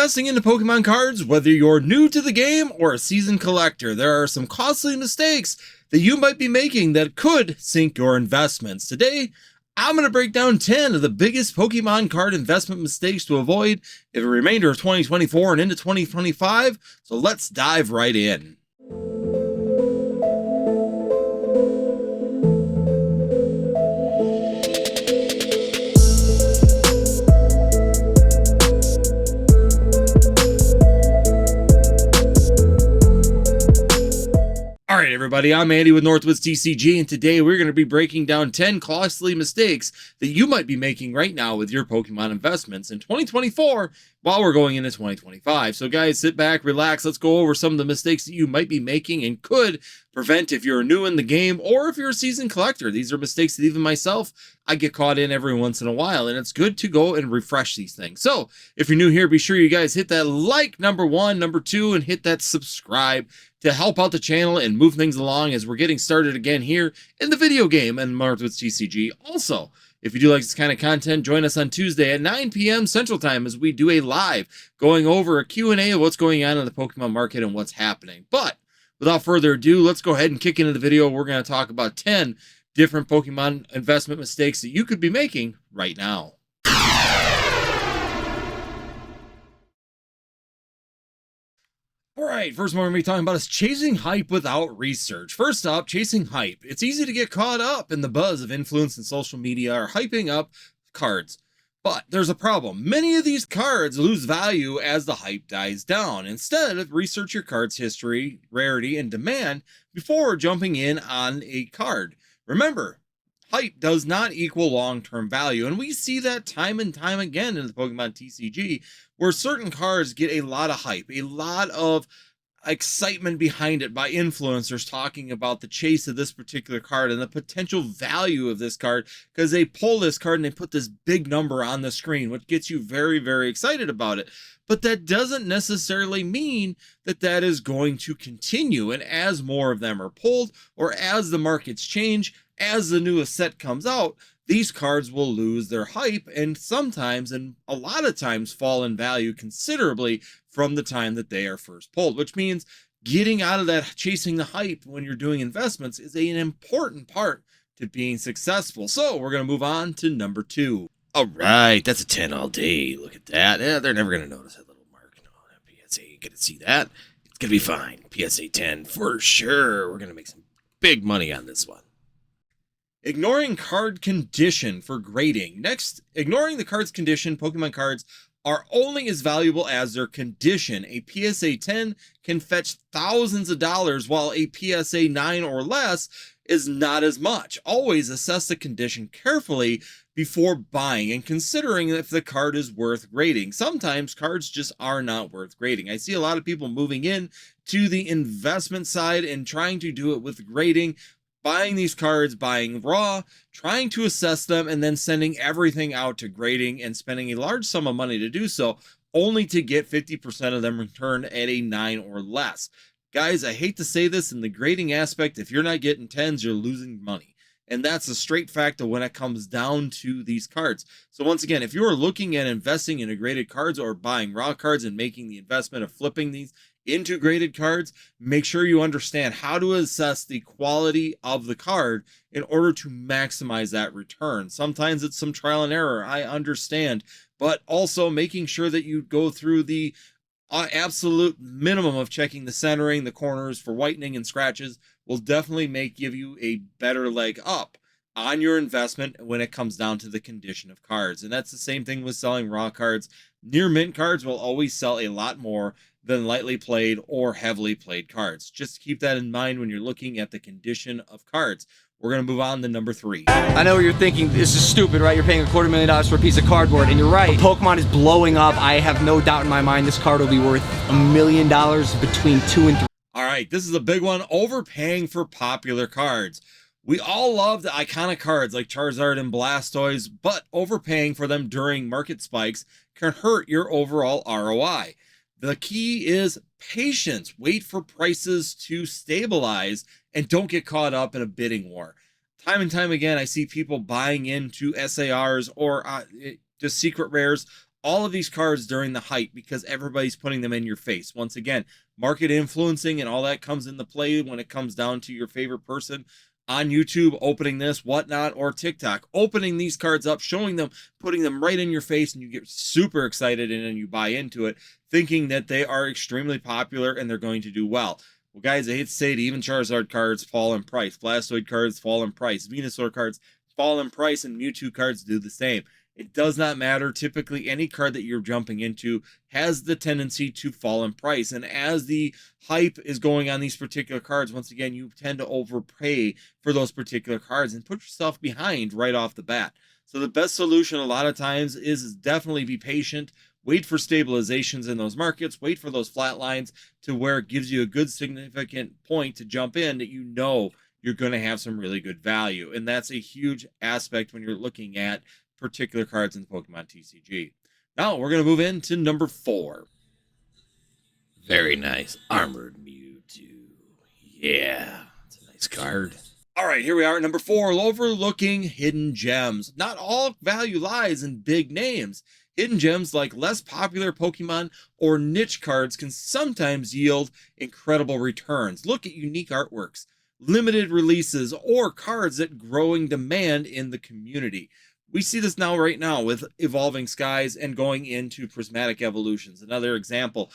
investing into Pokemon cards, whether you're new to the game or a seasoned collector, there are some costly mistakes that you might be making that could sink your investments. Today, I'm going to break down 10 of the biggest Pokemon card investment mistakes to avoid in the remainder of 2024 and into 2025. So let's dive right in. All right, everybody, I'm Andy with Northwoods TCG, and today we're going to be breaking down 10 costly mistakes that you might be making right now with your Pokemon investments in 2024 while we're going into 2025. So guys, sit back, relax, let's go over some of the mistakes that you might be making and could prevent if you're new in the game or if you're a seasoned collector. These are mistakes that even myself, I get caught in every once in a while, and it's good to go and refresh these things. So if you're new here, be sure you guys hit that like, number one, number two, and hit that subscribe to help out the channel and move things along as we're getting started again here in the video game and Northwoods TCG. Also, if you do like this kind of content, join us on Tuesday at 9 p.m. Central Time as we do a live going over a Q&A of what's going on in the Pokemon market and what's happening. But without further ado, let's go ahead and kick into the video. We're going to talk about 10 different Pokemon investment mistakes that you could be making right now. All right, first one we're going to be talking about is chasing hype without research. First up, chasing hype. It's easy to get caught up in the buzz of influence in social media or hyping up cards. But there's a problem. Many of these cards lose value as the hype dies down. Instead, research your card's history, rarity, and demand before jumping in on a card. Remember, hype does not equal long-term value, and we see that time and time again in the Pokemon TCG, where certain cards get a lot of hype, a lot of excitement behind it by influencers talking about the chase of this particular card and the potential value of this card, because they pull this card and they put this big number on the screen, which gets you very, very excited about it. But that doesn't necessarily mean that that is going to continue, and as more of them are pulled, or as the markets change, as the newest set comes out, these cards will lose their hype and sometimes, and a lot of times, fall in value considerably from the time that they are first pulled, which means getting out of that chasing the hype when you're doing investments is an important part to being successful. So we're going to move on to number 2. All right, that's a 10 all day. Look at that. Yeah, they're never going to notice that little mark. No, that PSA, you get to see that. It's going to be fine. PSA 10 for sure. We're going to make some big money on this one. Ignoring card condition for grading. Next, ignoring the card's condition. Pokemon cards are only as valuable as their condition. A PSA 10 can fetch thousands of dollars, while a PSA 9 or less is not as much. Always assess the condition carefully before buying and considering if the card is worth grading. Sometimes cards just are not worth grading. I see a lot of people moving in to the investment side and trying to do it with grading, buying these cards, buying raw, trying to assess them, and then sending everything out to grading and spending a large sum of money to do so, only to get 50% of them returned at a 9 or less. Guys, I hate to say this, in the grading aspect, if you're not getting 10s, you're losing money. And that's a straight fact of when it comes down to these cards. So once again, if you are looking at investing in graded cards or buying raw cards and making the investment of flipping these into graded cards, make sure you understand how to assess the quality of the card in order to maximize that return. Sometimes it's some trial and error, I understand, but also making sure that you go through the absolute minimum of checking the centering, the corners for whitening and scratches will definitely give you a better leg up on your investment when it comes down to the condition of cards. And that's the same thing with selling raw cards. Near mint cards will always sell a lot more than lightly played or heavily played cards. Just keep that in mind when you're looking at the condition of cards. We're going to move on to number 3. I know what you're thinking. This is stupid, right? You're paying $250,000 for a piece of cardboard, and you're right. Pokemon is blowing up. I have no doubt in my mind this card will be worth $1 million between 2 and 3. All right, this is a big one. Overpaying for popular cards. We all love the iconic cards like Charizard and Blastoise, but overpaying for them during market spikes can hurt your overall ROI. The key is patience. Wait for prices to stabilize and don't get caught up in a bidding war. Time and time again, I see people buying into SARs or just secret rares all of these cards during the hype because everybody's putting them in your face. Once again, market influencing and all that comes into play when it comes down to your favorite person on YouTube opening this, whatnot, or TikTok, opening these cards up, showing them, putting them right in your face, and you get super excited and then you buy into it, thinking that they are extremely popular and they're going to do well. Well, guys, I hate to say it, even Charizard cards fall in price, Blastoise cards fall in price, Venusaur cards fall in price, and Mewtwo cards do the same. It does not matter. Typically, any card that you're jumping into has the tendency to fall in price. And as the hype is going on these particular cards, once again, you tend to overpay for those particular cards and put yourself behind right off the bat. So the best solution a lot of times is definitely be patient, wait for stabilizations in those markets, wait for those flat lines to where it gives you a good significant point to jump in that you know you're going to have some really good value. And that's a huge aspect when you're looking at particular cards in Pokemon TCG. Now we're going to move into number 4. Very nice. Armored Mewtwo. Yeah. It's a nice card. All right, here we are at number 4, overlooking hidden gems. Not all value lies in big names. Hidden gems like less popular Pokemon or niche cards can sometimes yield incredible returns. Look at unique artworks, limited releases, or cards that growing demand in the community. We see this right now with Evolving Skies and going into Prismatic Evolutions. Another example,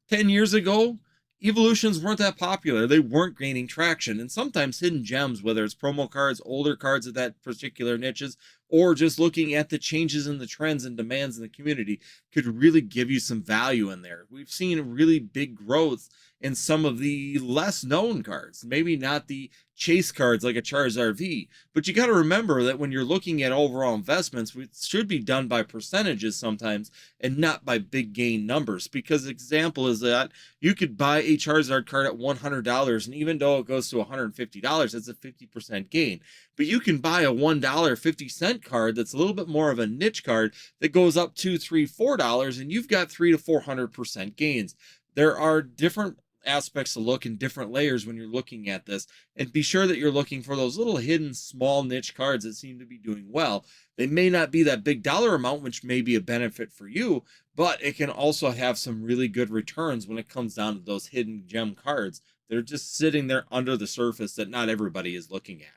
10 years ago, evolutions weren't that popular. They weren't gaining traction. And sometimes hidden gems, whether it's promo cards, older cards of that particular niches, or just looking at the changes in the trends and demands in the community, could really give you some value in there. We've seen really big growth in some of the less known cards, maybe not the chase cards like a Charizard V, but you got to remember that when you're looking at overall investments, it should be done by percentages sometimes and not by big gain numbers. Because example is that you could buy a Charizard card at $100, and even though it goes to $150, that's a 50% gain. But you can buy a $1.50 card that's a little bit more of a niche card that goes up to $3, $4, and you've got 300 to 400% gains. There are different aspects to look in different layers when you're looking at this, and be sure that you're looking for those little hidden small niche cards that seem to be doing well. They may not be that big dollar amount, which may be a benefit for you, but it can also have some really good returns when it comes down to those hidden gem cards. They're just sitting there under the surface that not everybody is looking at.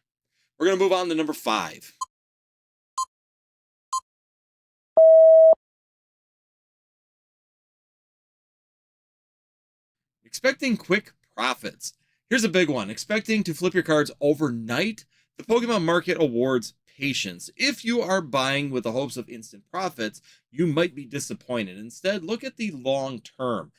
We're going to move on to number 5. Expecting quick profits. Here's a big one. Expecting to flip your cards overnight. The Pokemon market awards patience. If you are buying with the hopes of instant profits, you might be disappointed. Instead, look at the long term.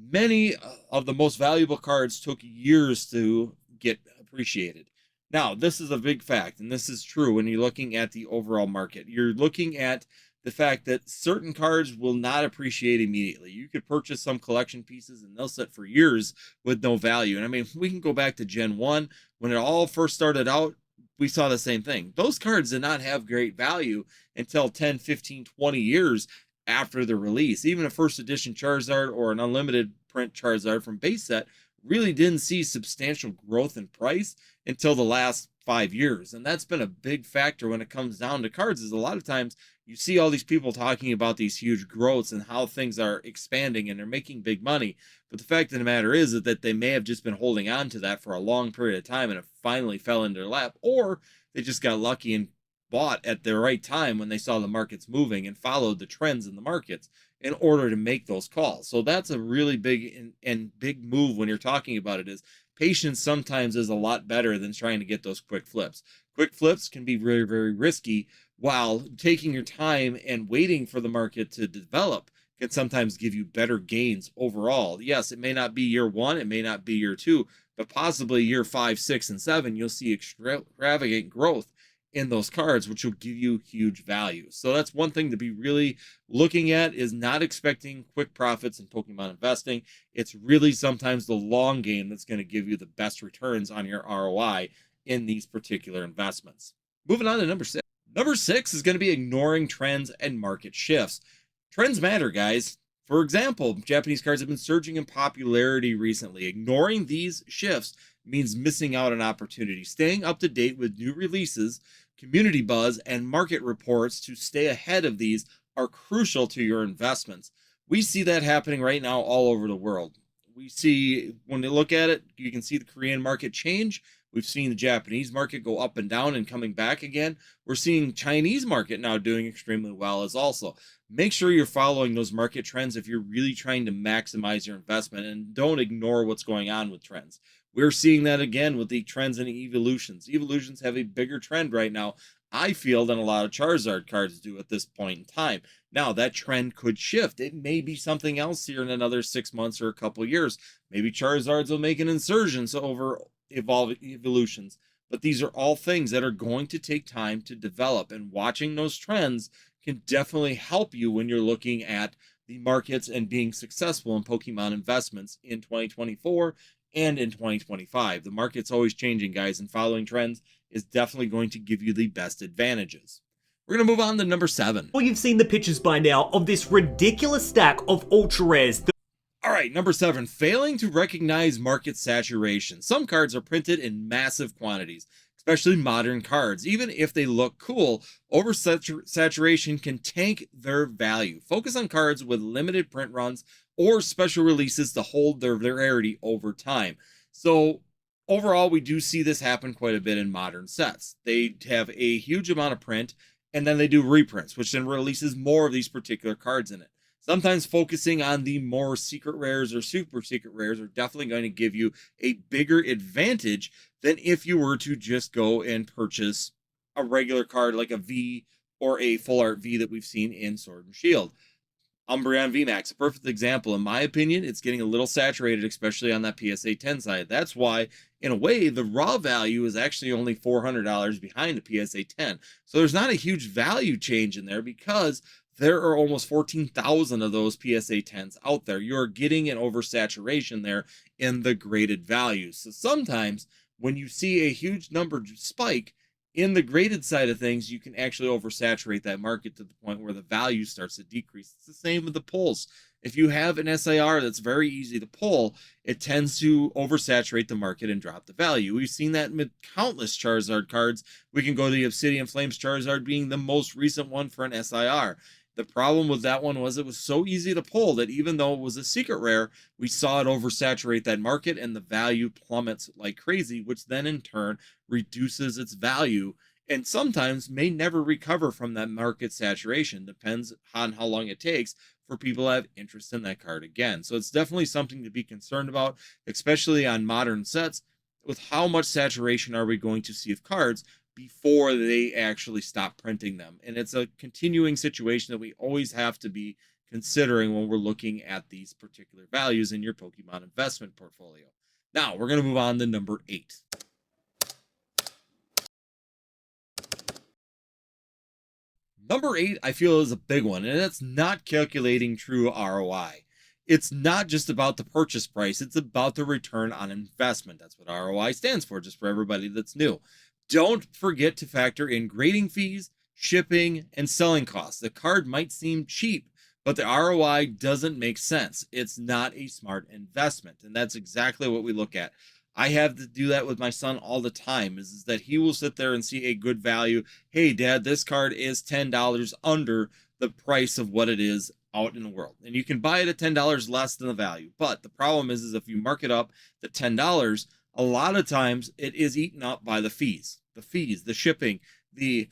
Many of the most valuable cards took years to get appreciated. Now, this is a big fact, and this is true when you're looking at the overall market. You're looking at the fact that certain cards will not appreciate immediately. You could purchase some collection pieces and they'll sit for years with no value. And I mean, we can go back to Gen 1 when it all first started out. We saw the same thing. Those cards did not have great value until 10, 15, 20 years after the release. Even a first edition Charizard or an unlimited print Charizard from base set really didn't see substantial growth in price until the last 5 years. And that's been a big factor when it comes down to cards, is a lot of times you see all these people talking about these huge growths and how things are expanding and they're making big money. But the fact of the matter is that they may have just been holding on to that for a long period of time and it finally fell into their lap, or they just got lucky and bought at the right time when they saw the markets moving and followed the trends in the markets in order to make those calls. So that's a really big and big move when you're talking about it, is patience sometimes is a lot better than trying to get those quick flips. Quick flips can be very, very risky, while taking your time and waiting for the market to develop can sometimes give you better gains overall. Yes, it may not be year 1, it may not be year 2, but possibly year 5, 6, and 7, you'll see extravagant growth in those cards, which will give you huge value. So that's one thing to be really looking at, is not expecting quick profits in Pokemon investing. It's really sometimes the long game that's going to give you the best returns on your ROI in these particular investments. Moving on to number 6. Number 6 is going to be ignoring trends and market shifts. Trends matter, guys. For example, Japanese cards have been surging in popularity recently. Ignoring these shifts means missing out on opportunity. Staying up to date with new releases, community buzz, and market reports to stay ahead of these are crucial to your investments. We see that happening right now all over the world. We see, when you look at it, you can see the Korean market change. We've seen the Japanese market go up and down and coming back again. We're seeing Chinese market now doing extremely well as also. Make sure you're following those market trends if you're really trying to maximize your investment, and don't ignore what's going on with trends. We're seeing that again with the trends and evolutions. Evolutions have a bigger trend right now, I feel, than a lot of Charizard cards do at this point in time. Now, that trend could shift. It may be something else here in another 6 months or a couple years. Maybe Charizards will make an insurgence over evolutions. But these are all things that are going to take time to develop. And watching those trends can definitely help you when you're looking at the markets and being successful in Pokemon investments in 2024 and in 2025. The market's always changing, guys, and following trends is definitely going to give you the best advantages. We're going to move on to number 7. Well, you've seen the pictures by now of this ridiculous stack of ultra rares. All right, number 7, failing to recognize market saturation. Some cards are printed in massive quantities, especially modern cards. Even if they look cool, oversaturation can tank their value. Focus on cards with limited print runs or special releases to hold their rarity over time. So overall, we do see this happen quite a bit in modern sets. They have a huge amount of print, and then they do reprints, which then releases more of these particular cards in it. Sometimes focusing on the more secret rares or super secret rares are definitely going to give you a bigger advantage than if you were to just go and purchase a regular card like a V or a full art V that we've seen in Sword and Shield. Umbreon VMAX, a perfect example. In my opinion, it's getting a little saturated, especially on that PSA 10 side. That's why, in a way, the raw value is actually only $400 behind the PSA 10. So there's not a huge value change in there because there are almost 14,000 of those PSA 10s out there. You're getting an oversaturation there in the graded values. So sometimes when you see a huge number spike in the graded side of things, you can actually oversaturate that market to the point where the value starts to decrease. It's the same with the pulls. If you have an SIR that's very easy to pull, it tends to oversaturate the market and drop the value. We've seen that with countless Charizard cards. We can go to the Obsidian Flames Charizard being the most recent one for an SIR. The problem with that one was it was so easy to pull that even though it was a secret rare, we saw it oversaturate that market and the value plummets like crazy, which then in turn reduces its value and sometimes may never recover from that market saturation. Depends on how long it takes for people to have interest in that card again. So it's definitely something to be concerned about, especially on modern sets. With how much saturation are we going to see of cards before they actually stop printing them? And it's a continuing situation that we always have to be considering when we're looking at these particular values in your Pokemon investment portfolio. Now, we're going to move on to number 8. Number 8, I feel, is a big one, and it's not calculating true ROI. It's not just about the purchase price, it's about the return on investment. That's what ROI stands for, just for everybody that's new. Don't forget to factor in grading fees, shipping, and selling costs. The card might seem cheap, but the ROI doesn't make sense. It's not a smart investment, and that's exactly what we look at. I have to do that with my son all the time, is that he will sit there and see a good value. Hey, Dad, this card is $10 under the price of what it is out in the world. And you can buy it at $10 less than the value. But the problem is if you mark it up to $10, a lot of times it is eaten up by the fees, the shipping, the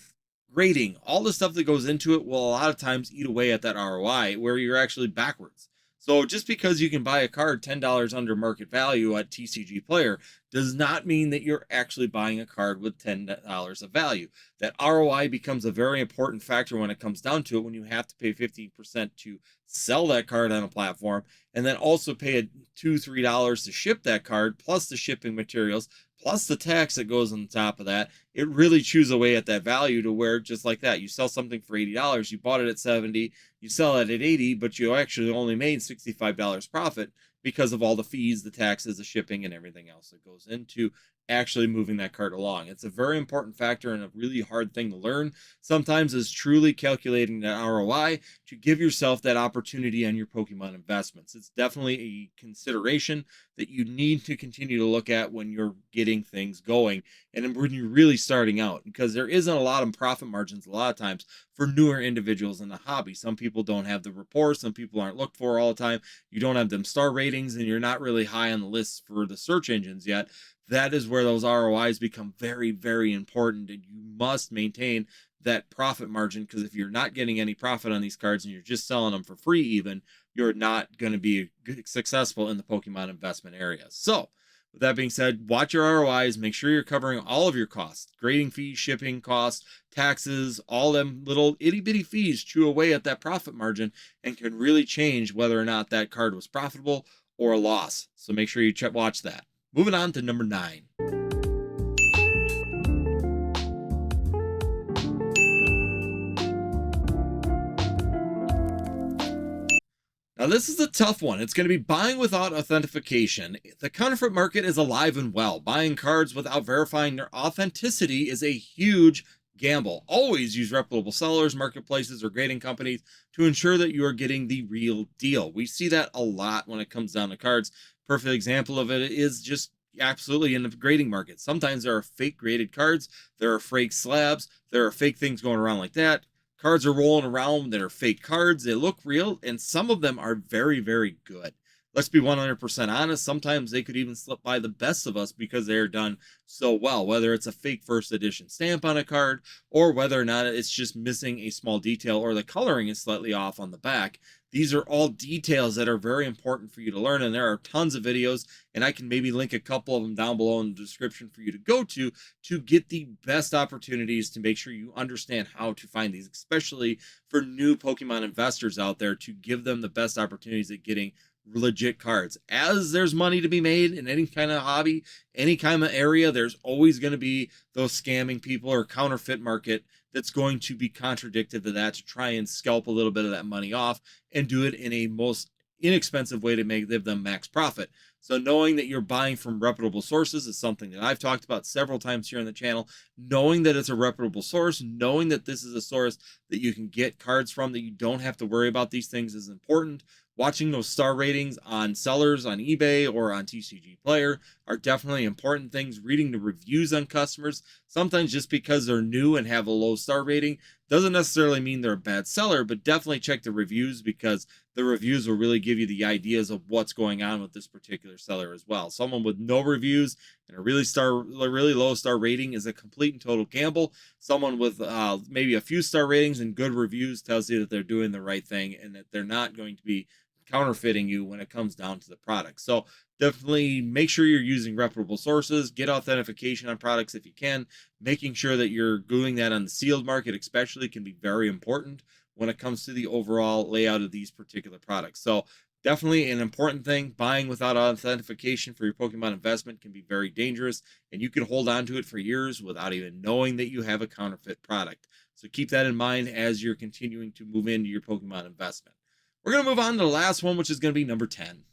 grading, all the stuff that goes into it will a lot of times eat away at that ROI where you're actually backwards. So just because you can buy a card $10 under market value at TCG Player does not mean that you're actually buying a card with $10 of value. That ROI becomes a very important factor when it comes down to it, when you have to pay 15% to sell that card on a platform and then also pay $2-3 to ship that card, plus the shipping materials, plus the tax that goes on top of that. It really chews away at that value to where, just like that, you sell something for $80, you bought it at $70, you sell it at $80, but you actually only made $65 profit because of all the fees, the taxes, the shipping, and everything else that goes into actually moving that card along. It's a very important factor and a really hard thing to learn. Sometimes is truly calculating that ROI to give yourself that opportunity on your Pokemon investments. It's definitely a consideration that you need to continue to look at when you're getting things going and when you're really starting out, because there isn't a lot of profit margins a lot of times for newer individuals in the hobby. Some people don't have the rapport, some people aren't looked for all the time. You don't have them star ratings, and you're not really high on the list for the search engines yet. That is where those ROIs become very, very important, and you must maintain that profit margin, because if you're not getting any profit on these cards and you're just selling them for free, even, you're not going to be successful in the Pokemon investment area. So, with that being said, watch your ROIs, make sure you're covering all of your costs, grading fees, shipping costs, taxes, all them little itty bitty fees chew away at that profit margin and can really change whether or not that card was profitable or a loss. So make sure you watch that. Moving on to number 9. Now, this is a tough one. It's going to be buying without authentication. The counterfeit market is alive and well. Buying cards without verifying their authenticity is a huge gamble. Always use reputable sellers, marketplaces, or grading companies to ensure that you are getting the real deal. We see that a lot when it comes down to cards. Perfect example of it is just absolutely in the grading market. Sometimes there are fake graded cards, there are fake slabs, there are fake things going around like that. Cards are rolling around that are fake cards. They look real, and some of them are very, very good. Let's be 100% honest. Sometimes they could even slip by the best of us because they are done so well, whether it's a fake first edition stamp on a card or whether or not it's just missing a small detail or the coloring is slightly off on the back. These are all details that are very important for you to learn, and there are tons of videos, and I can maybe link a couple of them down below in the description for you to go to get the best opportunities to make sure you understand how to find these, especially for new Pokemon investors out there, to give them the best opportunities at getting legit cards. As there's money to be made in any kind of hobby, any kind of area, there's always going to be those scamming people or counterfeit market that's going to be contradicted to that, to try and scalp a little bit of that money off and do it in a most inexpensive way to give them max profit. So knowing that you're buying from reputable sources is something that I've talked about several times here on the channel. Knowing that it's a reputable source, knowing that this is a source that you can get cards from, that you don't have to worry about these things, is important. Watching those star ratings on sellers on eBay or on TCG Player are definitely important things. Reading the reviews on customers, sometimes just because they're new and have a low star rating doesn't necessarily mean they're a bad seller, but definitely check the reviews, because the reviews will really give you the ideas of what's going on with this particular seller as well. Someone with no reviews and a really low star rating is a complete and total gamble. Someone with maybe a few star ratings and good reviews tells you that they're doing the right thing and that they're not going to be counterfeiting you when it comes down to the product. So definitely make sure you're using reputable sources. Get authentication on products if you can. Making sure that you're doing that on the sealed market especially can be very important when it comes to the overall layout of these particular products. So definitely an important thing. Buying without authentication for your Pokemon investment can be very dangerous, and you can hold on to it for years without even knowing that you have a counterfeit product. So keep that in mind as you're continuing to move into your Pokemon investment. We're going to move on to the last one, which is going to be number 10.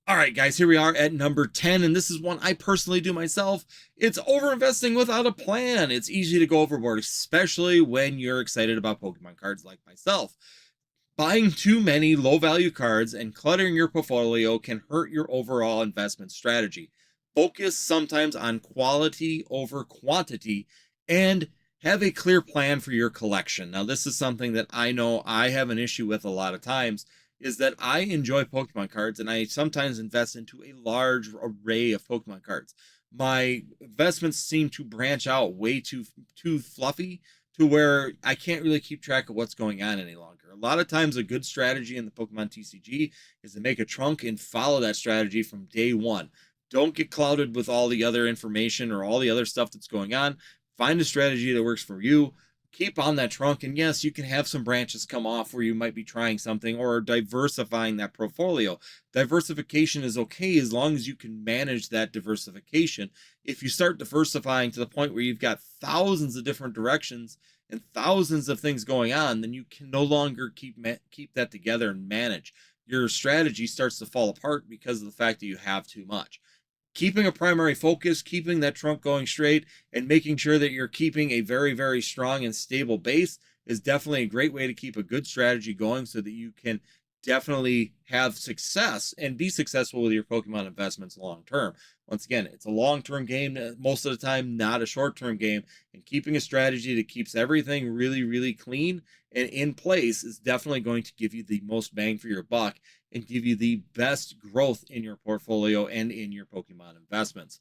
All right, guys, here we are at number 10, and this is one I personally do myself. It's overinvesting without a plan. It's easy to go overboard, especially when you're excited about Pokemon cards like myself. Buying too many low-value cards and cluttering your portfolio can hurt your overall investment strategy. Focus sometimes on quality over quantity, and have a clear plan for your collection. Now, this is something that I know I have an issue with a lot of times, is that I enjoy Pokemon cards and I sometimes invest into a large array of Pokemon cards. My investments seem to branch out way too fluffy to where I can't really keep track of what's going on any longer. A lot of times a good strategy in the Pokemon TCG is to make a trunk and follow that strategy from day one. Don't get clouded with all the other information or all the other stuff that's going on. Find a strategy that works for you. Keep on that trunk, and yes, you can have some branches come off where you might be trying something or diversifying that portfolio. Diversification is okay as long as you can manage that diversification. If you start diversifying to the point where you've got thousands of different directions and thousands of things going on, then you can no longer keep that together and manage. your strategy starts to fall apart because of the fact that you have too much. Keeping a primary focus, keeping that trunk going straight, and making sure that you're keeping a very, very strong and stable base is definitely a great way to keep a good strategy going so that you can definitely have success and be successful with your Pokemon investments long term. Once again, it's a long term game most of the time, not a short term game. And keeping a strategy that keeps everything really, really clean and in place is definitely going to give you the most bang for your buck and give you the best growth in your portfolio and in your Pokemon investments.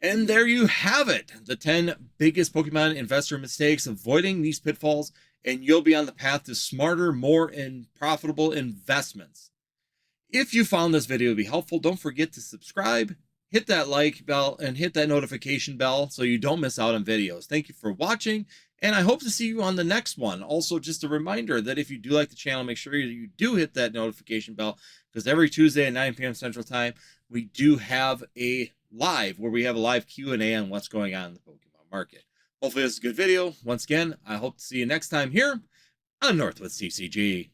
And there you have it, the 10 biggest Pokemon investor mistakes, avoiding these pitfalls, and you'll be on the path to smarter, more and profitable investments. If you found this video to be helpful, don't forget to subscribe, hit that like bell, and hit that notification bell so you don't miss out on videos. Thank you for watching, and I hope to see you on the next one. Also, just a reminder that if you do like the channel, make sure you do hit that notification bell, because every Tuesday at 9 p.m. Central Time, we do have a live Q&A on what's going on in the Pokemon market. Hopefully this is a good video. Once again, I hope to see you next time here on Northwoods TCG.